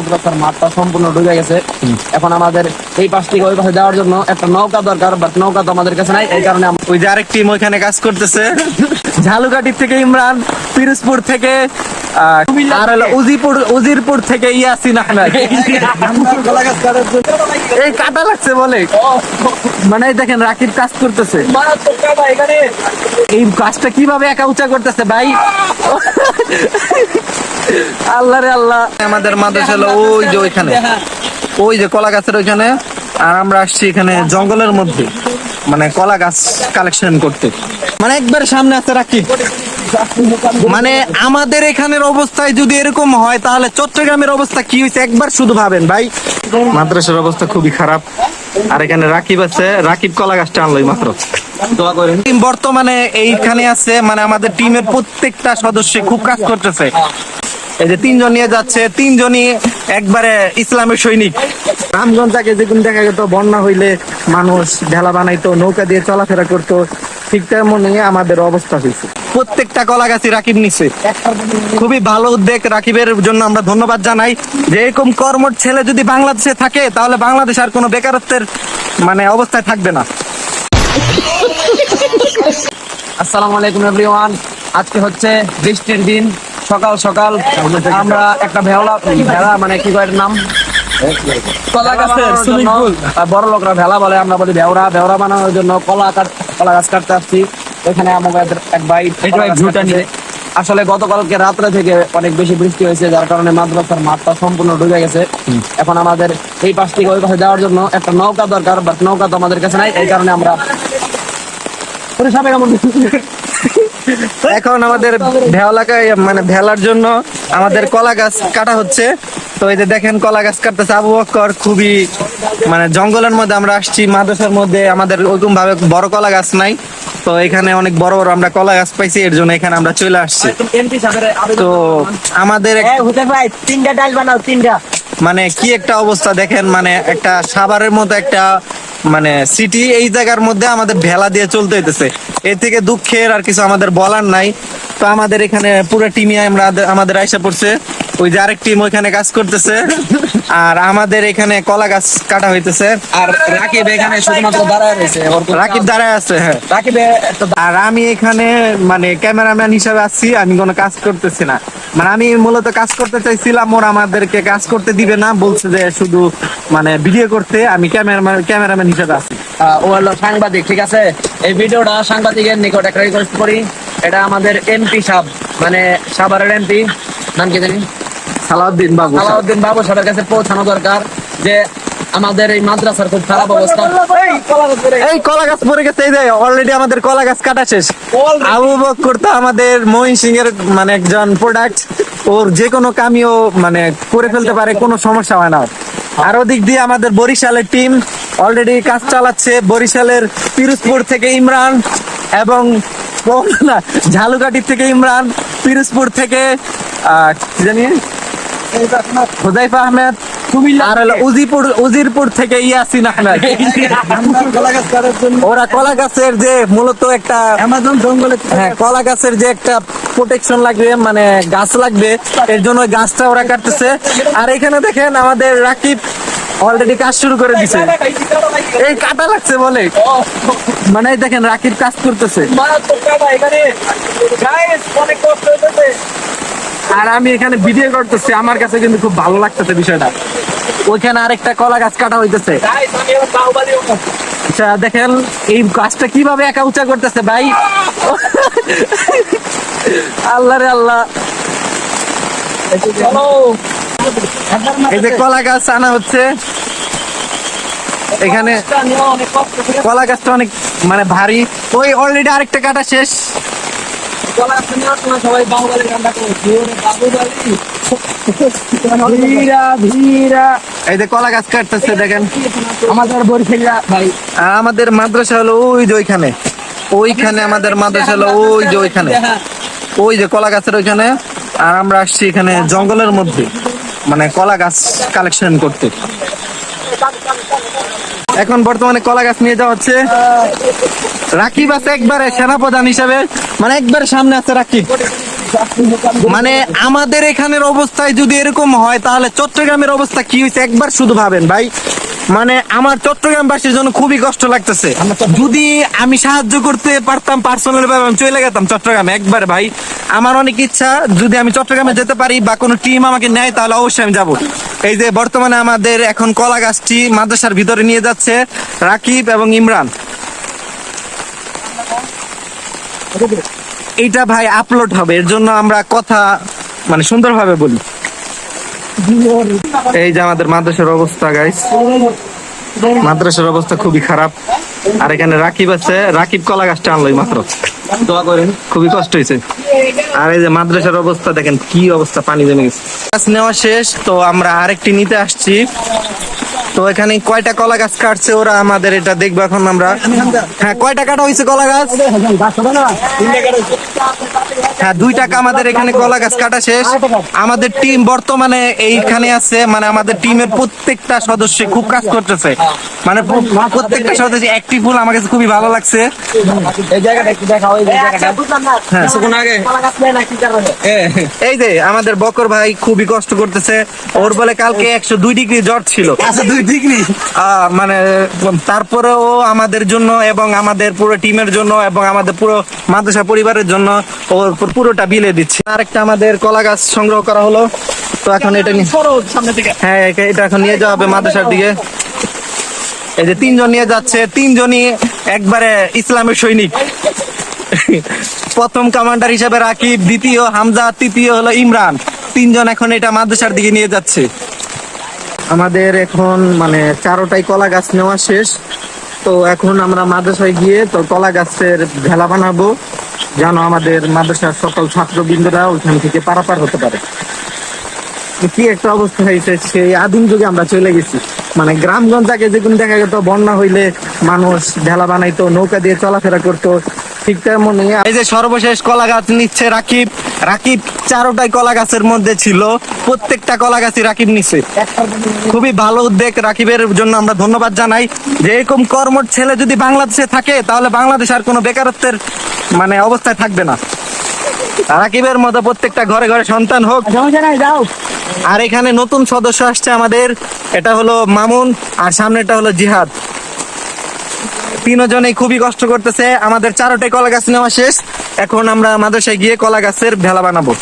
মাদ্রাসার মাঠটা সম্পূর্ণ ডুবে গেছে। এখন আমাদের এই পাশ থেকে ওই পাশে যাওয়ার জন্য একটা নৌকা দরকার, বাট নৌকা তো আমাদের কাছে নাই। এই কারণে ওই যে আরেক টিম ওইখানে কাজ করতেছে, ঝালুকাটির থেকে ইমরান, পিরোজপুর থেকে আর হলো উজিরপুর থেকে ইয়াসিন আহমেদ। এই কাটা লাগছে বলে, মানে দেখেন রাকিব কাজ করতেছে। এই কাজটা কিভাবে একা উঁচা করতেছে ভাই, আল্লাহ রে আল্লাহ। আমাদের মাদ্রাসা হলো ওই যে ওইখানে, ওই যে কলা গাছের ওইখানে, আর আমরা আসছি এখানে জঙ্গলের মধ্যে, মানে কলা গাছ কালেকশন করতে। মানে একবার সামনে আছে রাকিব। মানে আমাদের এখানের অবস্থায় যদি এরকম হয় তাহলে চট্টগ্রামের অবস্থা কি হয়েছে একবার শুধু ভাবেন ভাই। মাদ্রাসার অবস্থা খুবই খারাপ। আর এখানে রাকিব আছে, রাকিব কলা গাছটা আনলোই মাত্র। দোয়া করেন। বর্তমানে এইখানে আছে, মানে আমাদের টিমের প্রত্যেকটা সদস্য খুব কাজ করতেছে। এই যে তিনজন নিয়ে যাচ্ছে, তিনজনই একবারে ইসলামের সৈনিক। রামগঞ্জ আগে যেরকম দেখা যেত বন্যা হইলে মানুষ ভেলা বানাইতো, নৌকা দিয়ে চলাফেরা করতো, ঠিক তেমনই আমাদের অবস্থা হয়েছে। প্রত্যেকটা কলা গাছই রাকিব নিছে। খুবই ভালো উদ্যোগ, রাকিবের জন্য আমরা ধন্যবাদ জানাই। যে এরকম কর্মঠ ছেলে যদি বাংলাদেশে থাকে তাহলে বাংলাদেশ আর কোনো বেকারত্বের মানে অবস্থায় থাকবে না। আসসালামু আলাইকুম এভরিওয়ান। আজকে হচ্ছে বৃষ্টির দিন, সকাল সকাল আমরা একটা ভেলা মানে কি কয় নাম, কলা গাছের সুইমিং পুল, বড় লোকরা ভেলা বলে, আমরা বলি ভেওরা বানানোর জন্য কলা গাছ কাটতে আসছি। এখানে আমাদের এক ভাই ঝুটা নিয়ে, আসলে গতকালকে রাত্রে থেকে অনেক বেশি বৃষ্টি হয়েছে, যার কারণে মাদ্রাসার মাঠটা সম্পূর্ণ ডুবে গেছে। এখন আমাদের এই পাশ থেকে ওই পাশে যাওয়ার জন্য একটা নৌকা দরকার, বাট নৌকা তো আমাদের কাছে নাই। এই কারণে আমরা এখন আমাদের ভেলাকায় মানে ভেলার জন্য আমাদের কলা গাছ কাটা হচ্ছে। তো এই যে দেখেন কলা গাছ কাটতেছে আবু বকর। খুবই মানে জঙ্গলের মধ্যে আমরা আসছি, মাদ্রাসার মধ্যে আমাদের ওইরকম ভাবে বড় কলা গাছ নাই। তো এখানে অনেক বড় বড় আমরা কলা গাছ পাইছি, এর জন্য এখানে আমরা চলে আসছি। তো আমাদের তিনটা ডাল বানাও, তিনটা মানে কি একটা অবস্থা দেখেন, মানে একটা সাভারের মতো একটা মানে সিটি, এই জায়গার মধ্যে আমাদের ভেলা দিয়ে চলতে হইতেছে। এর থেকে দুঃখের আর কিছু আমাদের বলার নাই। তো আমাদের এখানে পুরো টিমই আমাদের আইসা পড়ছে। ওই যে আরেক টিম ওইখানে কাজ করতেছে, আর আমাদের এখানে কলা গাছ কাটা হইতেছে। আর রাকিব এখানে শুধুমাত্র দাঁড়ায় রয়েছে, রাকিব দাঁড়ায় আছে। হ্যাঁ, রাকিবে আর আমি এখানে মানে ক্যামেরাম্যান হিসাবে আসছি, আমি কোনো কাজ করতেছি না। মানে আমি মূলত কাজ করতে চাইছিলাম, ওরা আমাদেরকে কাজ করতে দিবে না, বলছে যে শুধু মানে ভিডিও করতে। আমি ক্যামেরাম্যান হিসাবে আছি। ও হলো সাংবাদিক, ঠিক আছে। এই ভিডিওটা সাংবাদিকের নিকট একটা রিকোয়েস্ট করি। এটা আমাদের এমপি সাহেব, মানে সাভারের এমপি, নাম কি জানি, সালাউদ্দিন বাবু সাহেবের কাছে পৌঁছানো দরকার যে আমাদের এই মাদ্রাসার খুব খারাপ অবস্থা। এই কলা গাছ পড়ে গেছে, এই যে অলরেডি আমাদের কলা গাছ কাটা শেষ। আবু বকর তো আমাদের ময়মনসিংহ এর মানে একজন প্রোডাক্ট, ওর যে কোনো কামিও মানে করে ফেলতে পারে, কোনো সমস্যা হয় না। আর ওদিক দিয়ে আমাদের বরিশালের টিম অলরেডি কাজ চালাচ্ছে। বরিশালের পিরোজপুর থেকে ইমরান এবং ঝালুকাটির থেকে ইমরান, পিরোজপুর থেকে কি জানি হুজাইফা আহমেদ, আর হলো উজিরপুর থেকে ইয়াসিন আহমেদ। ওরা কলা গাছের যে মূলত একটা অ্যামাজন জঙ্গলে, হ্যাঁ, কলা গাছের যে একটা প্রোটেকশন লাগবে, মানে গাছ লাগবে, এর জন্য গাছটা ওরা কাটতেছে। আর এখানে দেখেন আমাদের রাকিব অলরেডি কাজ শুরু করে দিছে। এই কাটা লাগছে বলে, মানে দেখেন রাকিব কাজ করতেছে। আর আমি এখানে ভিডিও করতেছি, আমার কাছে কিন্তু খুব ভালো লাগতেছে বিষয়টা। ওইখানে আরেকটা কলা গাছ কাটা হইতেছে। আচ্ছা দেখেন এই গাছটা কিভাবে একা উঁচা করতেছে ভাই, আল্লাহ রে আল্লাহ। এই যে কলা গাছ আনা হচ্ছে, এখানে কলা গাছটা অনেক মানে ভারী। ওই অলরেডি আরেকটা কাটা শেষ। সবাই বাহুবালি গানটা করছে, এই যে কলা গাছ কাটতেছে দেখেন। আমাদের বরিশাল ভাই, আমাদের মাদ্রাসা হলো ওই যে ওইখানে আমাদের মাদ্রাসা হলো ওই যে ওইখানে, ওই যে কলা গাছের ওইখানে, আর আমরা আসছি এখানে জঙ্গলের মধ্যে, মানে কলা গাছ কালেকশন করতে। এখন বর্তমানে কলা গাছ নিয়ে যাওয়া হচ্ছে। রাকিব আছে একবারে সেনাপ্রধান হিসাবে, মানে একবার সামনে আছে রাকিব। মানে আমাদের এখানের অবস্থায় যদি এরকম হয় তাহলে চট্টগ্রামের অবস্থা কি হয়েছে একবার শুধু ভাবেন ভাই। মানে আমার চট্টগ্রামবাসীর জন্য খুবই কষ্ট লাগতেছে। যদি আমি সাহায্য করতে পারতাম পার্সোনাল ভাবে আমি চলে গেতাম চট্টগ্রামে একবার ভাই। আমার অনেক ইচ্ছা যদি আমি চট্টগ্রামে যেতে পারি বা কোনো টিম আমাকে নেয় তাহলে অবশ্যই আমি যাব। এই যে বর্তমানে আমাদের এখন কলা গাছটি মাদ্রাসার ভিতরে নিয়ে যাচ্ছে রাকিব এবং ইমরান। এইটা ভাই আপলোড হবে, এর জন্য আমরা কথা মানে সুন্দরভাবে বলি। এই যে আমাদের মাদ্রাসার অবস্থা গাইস, মাদ্রাসার অবস্থা খুবই খারাপ। আর এখানে রাকিব আছে, রাকিব কলা গাছটা আনলোই মাত্র, দোয়া করেন, খুবই কষ্ট হয়েছে। আর এই যে মাদ্রাসার অবস্থা দেখেন কি অবস্থা, পানি জমে গেছে। গাছ নেওয়া শেষ, তো আমরা আরেকটি নিতে আসছি। তো এখানে কয়টা কলা গাছ কাটছে ওরা আমাদের এটা দেখবো এখন আমরা। হ্যাঁ, কয়টা কাটা হয়েছে কলা গাছ? হ্যাঁ, 2 টাকা আমাদের এখানে কলা গাছ কাটা শেষ। আমাদের টিম বর্তমানে এইখানে আছে, মানে আমাদের টিমের প্রত্যেকটা সদস্য খুব কাজ করতেছে, মানে প্রত্যেকটা সদস্য অ্যাক্টিভ ফুল। আমার কাছে খুবই ভালো লাগছে। এই জায়গাটা একটু দেখাও, এই জায়গাটা হ্যাঁ, কিছুক্ষণ আগে এই যে আমাদের বকর ভাই খুবই কষ্ট করতেছে। ওর বলে কালকে 102 ডিগ্রি জ্বর ছিল। 2 ডিগ্রি মানে তারপরেও আমাদের জন্য এবং আমাদের পুরো টিমের জন্য এবং আমাদের পুরো মাদ্রাসা পরিবারের জন্য ও পুরোটা বিলে দিচ্ছে। আরেকটা আমাদের কলা গাছ সংগ্রহ করা হলো, তো এখন এটা নিয়ে সামনে থেকে হ্যাঁ এটা এখন নিয়ে যাওয়া হবে মাদ্রাসার দিকে। এই যে 3 জন নিয়ে যাচ্ছে, 3 জনই একবারে ইসলামের সৈনিক। প্রথম কমান্ডার হিসেবে রাকিব, দ্বিতীয় হামজা, তৃতীয় হলো ইমরান। 3 জন এখন এটা মাদ্রাসার দিকে নিয়ে যাচ্ছে। আমাদের এখন মানে 4টাই কলা গাছ নেওয়া শেষ। তো এখন আমরা মাদ্রাসায় গিয়ে তো কলা গাছের ভেলা বানাবো, যেন আমাদের মাদ্রাসার সকল ছাত্রবৃন্দরা ওইখান থেকে পারাপার হতে পারে। কি একটা অবস্থা হয়েছে, সেই আদিম যুগে আমরা চলে গেছি। মানে গ্রামগঞ্জ আগে যেগুলো দেখা যেত বন্যা হইলে মানুষ ভেলা বানাইতো, নৌকা দিয়ে চলাফেরা করতো, ঠিক তেমনই এই যে সর্বশেষ কলা গাছ নিচ্ছে রাকিব। রাকিব 4টাই কলা গাছের মধ্যে ছিল, প্রত্যেকটা কলা গাছই রাকিব নিচ্ছে। খুবই ভালো উদ্যোগ, রাকিবের জন্য আমরা ধন্যবাদ জানাই। যে এরকম কর্মঠ ছেলে যদি বাংলাদেশে থাকে তাহলে বাংলাদেশ আর কোনো বেকারত্বের মানে অবস্থায় থাকবে না। রাকিবের মতো প্রত্যেকটা ঘরে ঘরে সন্তান হোক। আর এখানে নতুন সদস্য আসছে আমাদের, এটা হলো মামুন আর সামনেটা হলো জিহাদ। 3 জনেই খুবই কষ্ট করতেছে। আমাদের 4টাই কলা গাছ নেওয়া শেষ, এখন আমরা মাদ্রাসায় গিয়ে কলা গাছের ভেলা বানাবো।